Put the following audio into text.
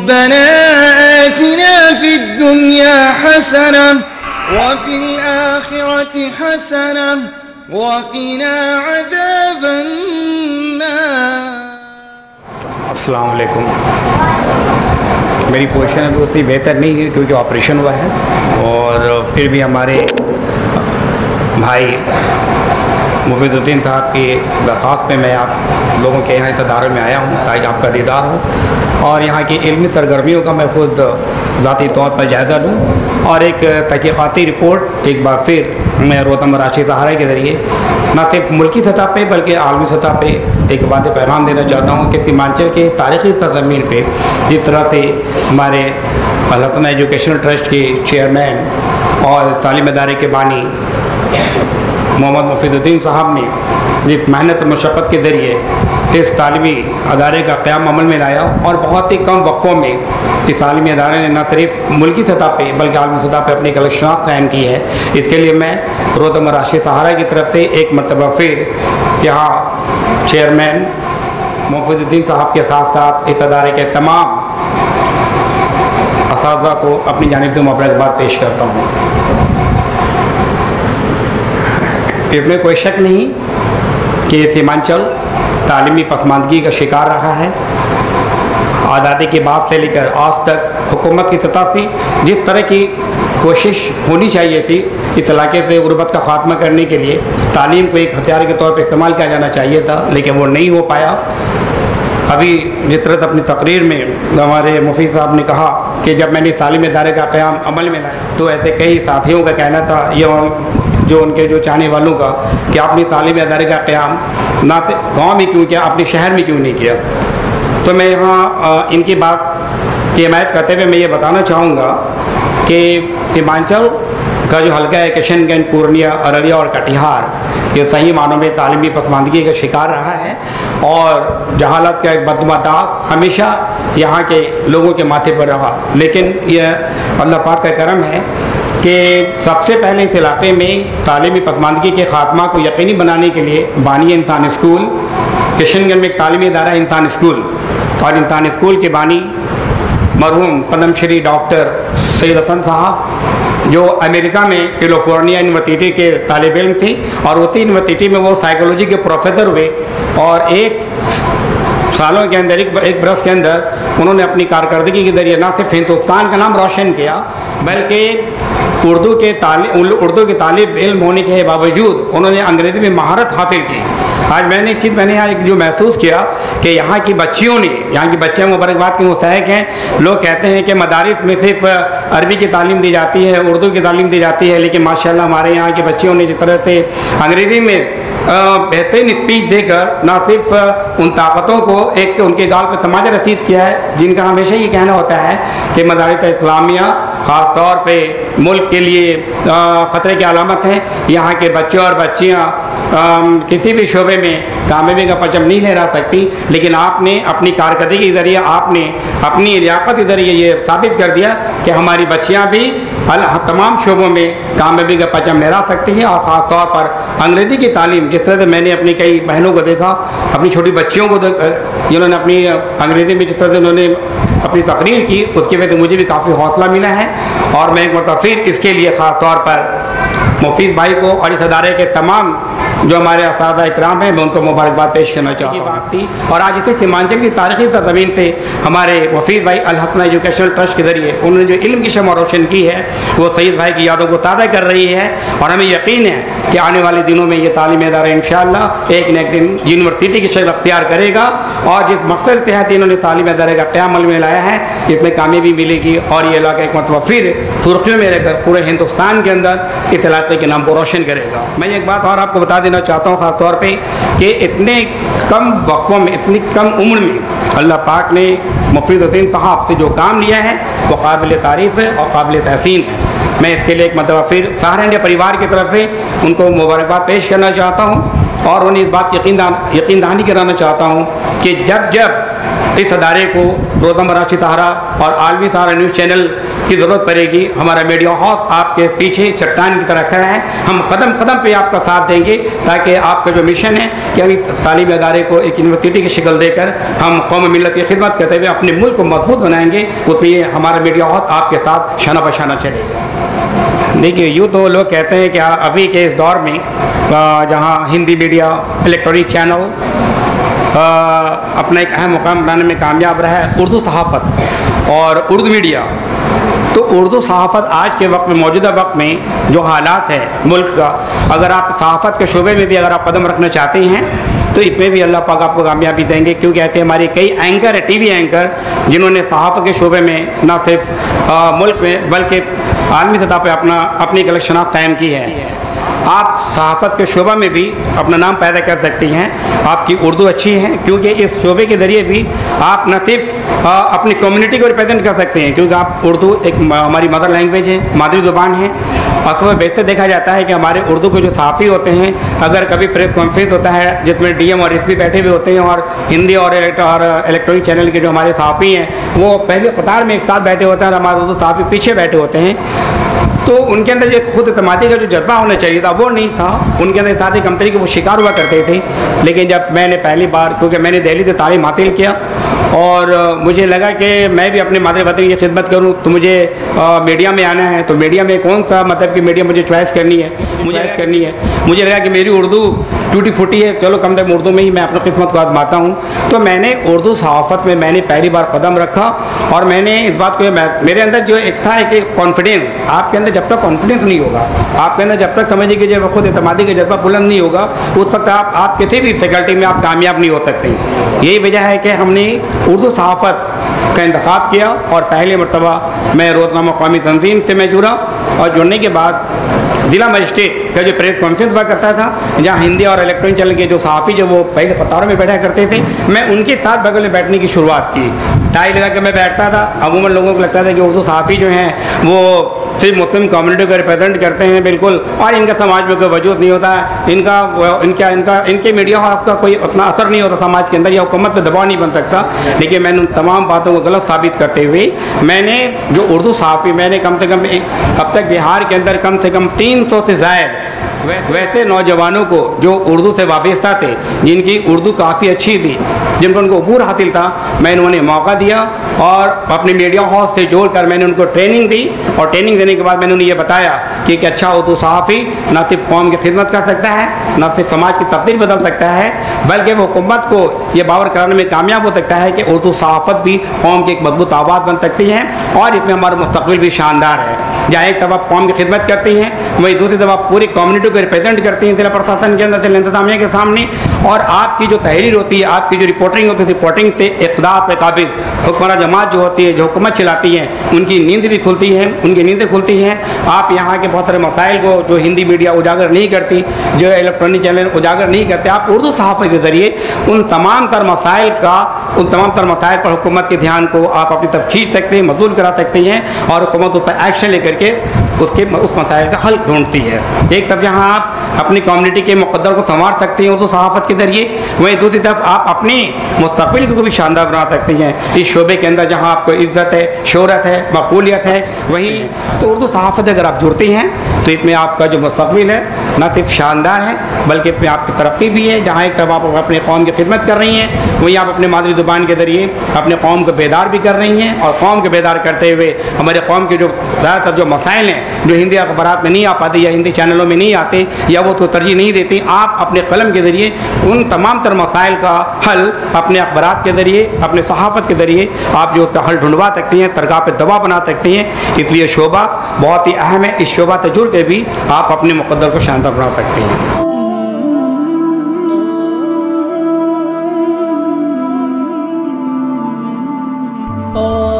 रब्बना आतिना फिद दुनिया हसना व फिल आखिरति हसना व क़िना अज़ाबन नार। अस्सलाम वालेकुम। मेरी पोजीशन अभी उतनी बेहतर नहीं है क्योंकि ऑपरेशन हुआ है, और फिर भी हमारे भाई मुफीदुद्दीन साहब की दरख्वास्त पे मैं आप लोगों के यहाँ इत्तदार में आया हूँ ताकि आपका दीदार हो और यहाँ की इल्मी सरगर्मियों का मैं खुद ज़ाती तौर पर जायज़ा लूँ और एक तहक़ीक़ाती रिपोर्ट एक बार फिर मैं रोतम राशिद सहारा के ज़रिए न सिर्फ मुल्की सतह पे बल्कि आलमी सतह पे एक वादे पैगाम देना चाहता हूँ कि सीमांचल के तारीख़ी सरज़मीन पे जिस तरह से हमारे लतना एजुकेशनल ट्रस्ट के चेयरमैन और तालीम इदारे के बानी मोहम्मद मुफीदुद्दीन साहब ने जिस मेहनत मशक्क़त के ज़रिए इस तालीमी अदारे का क़याम अमल में लाया और बहुत ही कम वक्फ़ों में इस तालीमी अदारे ने न सिर्फ मुल्की सतह पे बल्कि आलमी सतह पे अपनी कलेक्शनात कायम की है। इसके लिए मैं रोतम राशिद सहारा की तरफ से एक मरतबा फिर यहाँ चेयरमैन मुफीदुद्दीन साहब के साथ साथ इस अदारे के तमाम असातिज़ा को अपनी जानिब से मुबारकबाद पेश करता हूँ। इसमें कोई शक नहीं कि सीमांचल तालीमी पसमानदगी का शिकार रहा है। आज़ादी के बाद से लेकर आज तक हुकूमत की सतह से जिस तरह की कोशिश होनी चाहिए थी इस इलाके से गुर्बत का ख़ात्मा करने के लिए तालीम को एक हथियार के तौर पर इस्तेमाल किया जाना चाहिए था, लेकिन वो नहीं हो पाया। अभी जिस तरह अपनी तकरीर में हमारे मुफीद साहब ने कहा कि जब मैंने तालीम इदारे का क़याम अमल में लाया तो ऐसे कई साथियों का कहना था या जो उनके जो चाहने वालों का कि आपने तालीम इदारे का क़याम ना गाँव में क्यों किया, अपने शहर में क्यों नहीं किया। तो मैं यहाँ इनकी बात की हिमायत करते हुए मैं ये बताना चाहूँगा कि सीमांचल का जो हल्का है किशनगंज, पूर्णिया, अररिया और कटिहार ये सही मानों में तालीमी पसमानदगी का शिकार रहा है और जहालत का एक बदनुमा दाग हमेशा यहाँ के लोगों के माथे पर रहा। लेकिन यह अल्लाह पाक का करम है कि सबसे पहले इस इलाके में तालीमी पसमानदगी के ख़ात्मा को यकीनी बनाने के लिए बानी इंसान स्कूल, किशनगंज में एक तालीमी इदारा इंसान स्कूल और इंसान स्कूल के बानी मरहूम पद्मश्री डॉक्टर सैयद हसन साहब जो अमेरिका में कैलिफोर्निया यूनिवर्सिटी के तालिब इल्म थे और उसी यूनिवर्सिटी में वो साइकोलॉजी के प्रोफेसर हुए और एक सालों के अंदर एक बरस के अंदर उन्होंने अपनी कारकर्दगी के ज़रिए न सिर्फ हिंदुस्तान का नाम रोशन किया बल्कि उर्दू के तालिब इल्म होने के बावजूद उन्होंने अंग्रेज़ी में महारत हासिल की। आज मैंने एक चीज़ यहाँ जो महसूस किया कि यहाँ की बच्चियों ने, यहाँ की बच्चियाँ मुबारकबाद के मुस्तहिक हैं। लोग कहते हैं कि मदारिस में सिर्फ अरबी की तालीम दी जाती है, उर्दू की तालीम दी जाती है, लेकिन माशाल्लाह हमारे यहाँ की बच्चियों ने जिस तरह से अंग्रेज़ी में बेहतरीन स्पीच देकर न सिर्फ उन ताकतों को एक उनके गाल पर तमाचा रसीद किया है जिनका हमेशा ये कहना होता है कि मदारिस इस्लामिया ख़ास तौर पे मुल्क के लिए ख़तरे की अलामत है। यहाँ के बच्चे और बच्चियाँ किसी भी शोबे में कामयाबी का परचम नहीं लहरा सकती, लेकिन आपने अपनी कारकर्दगी के ज़रिए, आपने अपनी लियाकत के ज़रिए ये साबित कर दिया कि हमारी बच्चियाँ भी तमाम शोबों में कामयाबी का परचम लहरा सकती हैं। और ख़ास तौर पर अंग्रेज़ी की तालीम, जिस तरह से मैंने अपनी कई बहनों को देखा, अपनी छोटी बच्चियों को जिन्होंने अपनी अंग्रेज़ी में जिस तरह से उन्होंने अपनी तकरीर की, उसकी वजह से मुझे भी काफ़ी हौसला मिला है। और मैं एक मरतबा फिर इसके लिए ख़ास तौर पर मुफीद भाई को और इस अदारे के तमाम जो हमारे असातिज़ा इकराम हैं मैं उनको मुबारकबाद पेश करना चाहता हूँ। और आज इस सीमांचल की तारीख़ी सरज़मीन से हमारे मुफीद भाई अल-हसन एजुकेशनल ट्रस्ट के ज़रिए उन्होंने जो इल्म की शमअ रोशन की है वो सैयद भाई की यादों को ताज़ा कर रही है। और हमें यकीन है कि आने वाले दिनों में ये तालीमी इदारा इंशाअल्लाह एक न एक दिन यूनिवर्सिटी की शक्ल अख्तियार करेगा और जिस मकसद के तहत इन्होंने तालीमी इदारे का क़याम अमल में लाया है इसमें कामयाबी मिलेगी और ये इलाका एक मतलब फिर सुर्खियों में रहकर पूरे हिंदुस्तान के अंदर इस इलाके के नाम को रोशन करेगा। मैं एक बात और आपको बता देना चाहता हूँ ख़ास तौर पे कि इतने कम वक्फ़ों में, इतनी कम उम्र में अल्लाह पाक ने मुफीदुद्दीन साहब से जो काम लिया है वो काबिल तारीफ़ है और काबिल तहसीन है। मैं इसके लिए एक मरतबा फिर सहारा इंडिया परिवार की तरफ से उनको मुबारकबाद पेश करना चाहता हूँ और उन्हें इस बात की यकीन दहानी कराना चाहता हूँ कि जब इस अदारे को रोज़मर्रा सितारा और आलमी तारा न्यूज़ चैनल की ज़रूरत पड़ेगी। हमारा मीडिया हाउस आपके पीछे चट्टान की तरह खड़ा है। हम कदम कदम पे आपका साथ देंगे ताकि आपका जो मिशन है कि अभी तालीमी अदारे को एक यूनिवर्सिटी की शक्ल देकर हम कौम मिलत की खिदमत करते हुए अपने मुल्क को मजबूत बनाएंगे, उसमें हमारा मीडिया हाउस आपके साथ शाना बशाना चलेगा। देखिए, यूँ तो लोग कहते हैं कि अभी के इस दौर में जहाँ हिंदी मीडिया, इलेक्ट्रॉनिक चैनल अपना एक अहम मुकाम बनाने में कामयाब रहा है, उर्दू सहाफ़त और उर्दू मीडिया। तो उर्दू सहाफ़त आज के वक्त में, मौजूदा वक्त में जो हालात है मुल्क का, अगर आप सहाफ़त के शोबे में भी अगर आप कदम रखना चाहते हैं तो इसमें भी अल्लाह पाक आपको कामयाबी देंगे, क्योंकि ऐसे हमारे कई एंकर है, टीवी एंकर, जिन्होंने सहाफ़त के शोबे में न सिर्फ मुल्क में बल्कि आलमी सतह पर अपनी एक शनाख्त कायम की है। आप सहाफ़त के शोबा में भी अपना नाम पैदा कर सकती हैं। आपकी उर्दू अच्छी है, क्योंकि इस शोबे के ज़रिए भी आप न सिर्फ अपनी कम्युनिटी को रिप्रेजेंट कर सकते हैं, क्योंकि आप उर्दू एक हमारी मदर लैंग्वेज है, मादरी ज़ुबान है। अक्सर बेशतर देखा जाता है कि हमारे उर्दू के जो सहाफ़ी होते हैं, अगर कभी प्रेस कॉन्फ्रेंस होता है जिसमें डीएम और एसपी बैठे हुए होते हैं और हिंदी और इलेक्ट्रॉनिक चैनल के जो हमारे सहाफ़ी हैं वो पहले कतार में एक साथ बैठे होते हैं और हमारे उर्दू सहाफ़ी पीछे बैठे होते हैं, तो उनके अंदर जो खुद एतमादी का जो जज्बा होना चाहिए था वो नहीं था। उनके अंदर साथ ही कमतरी के वो शिकार हुआ करते थे। लेकिन जब मैंने पहली बार, क्योंकि मैंने दिल्ली से तालीम हासिल किया और मुझे लगा कि मैं भी अपने मादरी वतन की खिदमत करूं, तो मुझे मीडिया में आना है। तो मीडिया में कौन सा मतलब कि मीडिया मुझे चॉइस करनी है, मुझे लगा कि मेरी उर्दू टूटी फूटी है, चलो कम से कम उर्दू में ही मैं अपनी खिदमत को आजमाता हूँ। तो मैंने उर्दू सहाफ़त में मैंने पहली बार कदम रखा और मैंने इस बात को, मेरे अंदर जो एक था कि कॉन्फिडेंस, आपके अंदर जब तक कॉन्फिडेंस नहीं होगा, आपके अंदर जब तक समझिए कि जब खुद एतमादी का जज्बा बुलंद नहीं होगा, उस वक्त आप किसी भी फैकल्टी में आप कामयाब नहीं हो सकते। यही वजह है कि हमने उर्दू सहाफ़त का इंतखाब किया और पहले मरतबा मैं रोज़नामा कौमी तंजीम से मैं जुड़ा और जुड़ने के बाद जिला मजिस्ट्रेट का जो प्रेस कॉन्फ्रेंस हुआ करता था, जहाँ हिंदी और इलेक्ट्रॉनिक चैनल के जो सहाफ़ी जो वो पहले कतारों में बैठा करते थे, मैं उनके साथ बगल में बैठने की शुरुआत की। टाई लगा के मैं बैठता था। अमूमन लोगों को लगता था कि उर्दू सहाफ़ी जो हैं वो सिर्फ मुस्लिम कम्युनिटी को रिप्रेजेंट करते हैं बिल्कुल, और इनका समाज में कोई वजूद नहीं होता, इनके मीडिया हाउस का कोई उतना असर नहीं होता समाज के अंदर, या हुकूमत पर दबाव नहीं बन सकता। लेकिन मैंने उन तमाम बातों को गलत साबित करते हुए मैंने जो उर्दू सहाफ़ी, मैंने कम से कम अब तक बिहार के अंदर कम से कम 300 से ज़ायद वैसे नौजवानों को जो उर्दू से वाबस्ता थे, जिनकी उर्दू काफ़ी अच्छी थी, जिनको उनको अबूर हासिल था, मैंने उन्हें मौका दिया और अपने मीडिया हाउस से जोड़कर मैंने उनको ट्रेनिंग दी। और ट्रेनिंग देने के बाद मैंने उन्हें ये बताया कि एक अच्छा उर्दू सहाफ़ी न सिर्फ कौम की खिदमत कर सकता है, न सिर्फ समाज की तब्दील बदल सकता है, बल्कि वो हुकूमत को ये बावर कराने में कामयाब हो सकता है कि उर्दू सहाफ़त भी कौम की एक मजबूत आवाज़ बन सकती है और इसमें हमारा मुस्तक़बिल भी शानदार है। जहाँ एक तरफ आप कौम की खिदमत करती हैं, वहीं दूसरी तरफ आप पूरी कम्युनिटी को रिप्रेजेंट करती हैं जिला प्रशासन के अंदर, जिला इंतज़ामिया के सामने। और आपकी जो तहरीर होती है, आपकी जो रिपोर्टिंग होती है, रिपोर्टिंग से इक़्तिदार पे काबिल हुक्मरान जमात जो होती है, जो हुकूमत चलाती है, उनकी नींद भी खुलती है, उनकी नींदें खुलती हैं। आप यहाँ के बहुत सारे मसाइल को जो हिंदी मीडिया उजागर नहीं करती, जो इलेक्ट्रॉनिक चैनल उजागर नहीं करते, आप उर्दू सहाफ़त के ज़रिए उन तमाम तर मसाइल पर हुकूमत के ध्यान को आप अपनी तरफ खींच सकते हैं, मजबूर करा सकते हैं और हुकूमत उस पर एक्शन लेकर के उस मसाइल का हल ढूंढती है। एक तरफ यहाँ आप अपनी कम्युनिटी के मुक़द्दर को संवार सकते हैं उर्दू सहाफ़त के ज़रिए, वहीं दूसरी तरफ आप अपने मुस्तक़बिल को भी शानदार बना सकते हैं इस शोबे के अंदर, जहाँ आपको इज़्ज़त है, शोहरत है, मकबूलियत है। वहीं तो उर्दू सहाफ़त अगर आप जुड़ते हैं तो इसमें आपका जो मुस्तक़बिल है न सिर्फ शानदार है, बल्कि इसमें आपकी तरक्की भी है। जहाँ एक तरफ आप अपने कौम की खिदमत कर रही हैं, वहीं आप अपने मादरी ज़ुबान के ज़रिए अपने कौम को बेदार भी कर रही हैं, और कौम को बेदार करते हुए हमारे कौम के जो ज़्यादातर जो मसाइल हैं जो हिंदी अखबारात में नहीं आ पाते या हिंदी चैनलों में नहीं आते या वो तो तरजीह नहीं देती, आप अपने कलम के ज़रिए उन तमाम तर मसाइल का हल अपने अखबारात के ज़रिए, अपने सहाफ़त के ज़रिए आप जो उसका हल ढूंढवा सकती हैं, तरगाह पे दवा बना सकती हैं। इसलिए शोबा बहुत ही अहम है। इस शोबा से जुड़ के भी आप अपने मुक़द्दर को शानदार बना सकते हैं। Oh